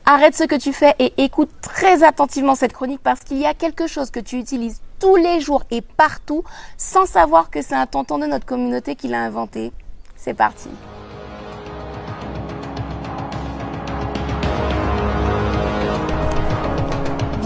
Arrête ce que tu fais et écoute très attentivement cette chronique parce qu'il y a quelque chose que tu utilises tous les jours et partout sans savoir que c'est un tonton de notre communauté qui l'a inventé. C'est parti.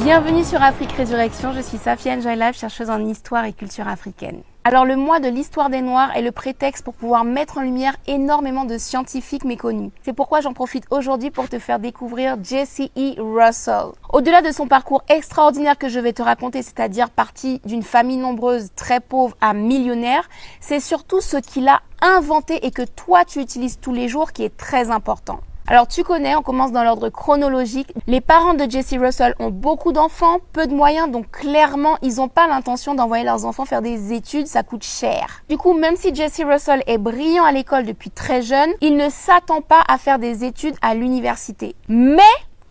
Bienvenue sur Afrique Résurrection, je suis Safia Njaïla, chercheuse en histoire et culture africaine. Alors le mois de l'histoire des Noirs est le prétexte pour pouvoir mettre en lumière énormément de scientifiques méconnus. C'est pourquoi j'en profite aujourd'hui pour te faire découvrir Jesse E. Russell. Au-delà de son parcours extraordinaire que je vais te raconter, c'est-à-dire parti d'une famille nombreuse très pauvre à millionnaire, c'est surtout ce qu'il a inventé et que toi tu utilises tous les jours qui est très important. Alors tu connais, on commence dans l'ordre chronologique. Les parents de Jesse Russell ont beaucoup d'enfants, peu de moyens, donc clairement, ils n'ont pas l'intention d'envoyer leurs enfants faire des études, ça coûte cher. Du coup, même si Jesse Russell est brillant à l'école depuis très jeune, il ne s'attend pas à faire des études à l'université. Mais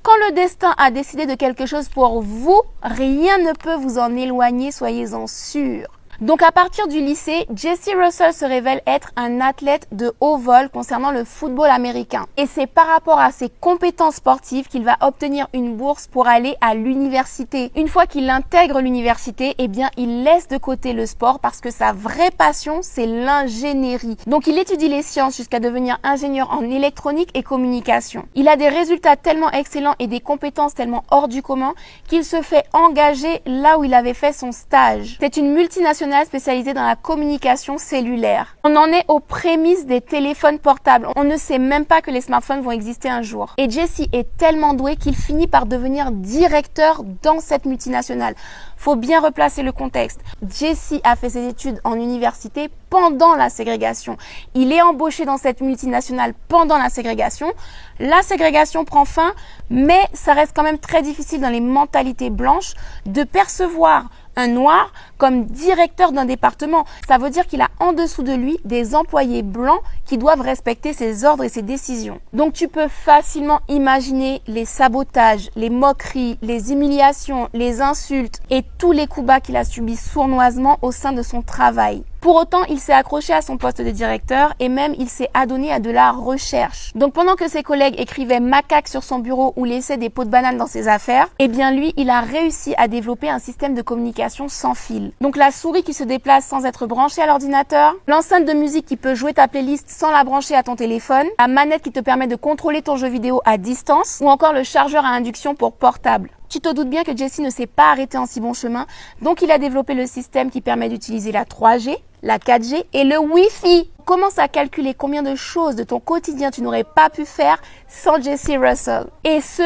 quand le destin a décidé de quelque chose pour vous, rien ne peut vous en éloigner, soyez-en sûrs. Donc à partir du lycée, Jesse Russell se révèle être un athlète de haut vol concernant le football américain. Et c'est par rapport à ses compétences sportives qu'il va obtenir une bourse pour aller à l'université. Une fois qu'il intègre l'université, eh bien il laisse de côté le sport parce que sa vraie passion, c'est l'ingénierie. Donc il étudie les sciences jusqu'à devenir ingénieur en électronique et communication. Il a des résultats tellement excellents et des compétences tellement hors du commun qu'il se fait engager là où il avait fait son stage. C'est une multinationale spécialisée dans la communication cellulaire. On en est aux prémices des téléphones portables. On ne sait même pas que les smartphones vont exister un jour. Et Jesse est tellement doué qu'il finit par devenir directeur dans cette multinationale. Faut bien replacer le contexte. Jesse a fait ses études en université pendant la ségrégation. Il est embauché dans cette multinationale pendant la ségrégation. La ségrégation prend fin, mais ça reste quand même très difficile dans les mentalités blanches de percevoir un noir comme directeur d'un département. Ça veut dire qu'il a en dessous de lui des employés blancs qui doivent respecter ses ordres et ses décisions. Donc tu peux facilement imaginer les sabotages, les moqueries, les humiliations, les insultes et tous les coups bas qu'il a subis sournoisement au sein de son travail. Pour autant, il s'est accroché à son poste de directeur et même il s'est adonné à de la recherche. Donc pendant que ses collègues écrivaient macaque sur son bureau ou laissaient des pots de banane dans ses affaires, eh bien lui, il a réussi à développer un système de communication sans fil. Donc la souris qui se déplace sans être branchée à l'ordinateur, l'enceinte de musique qui peut jouer ta playlist sans la brancher à ton téléphone, la manette qui te permet de contrôler ton jeu vidéo à distance ou encore le chargeur à induction pour portable. Tu te doutes bien que Jesse ne s'est pas arrêté en si bon chemin, donc il a développé le système qui permet d'utiliser la 3G, la 4G et le Wi-Fi. Commence à calculer combien de choses de ton quotidien tu n'aurais pas pu faire sans Jesse Russell. Et ce,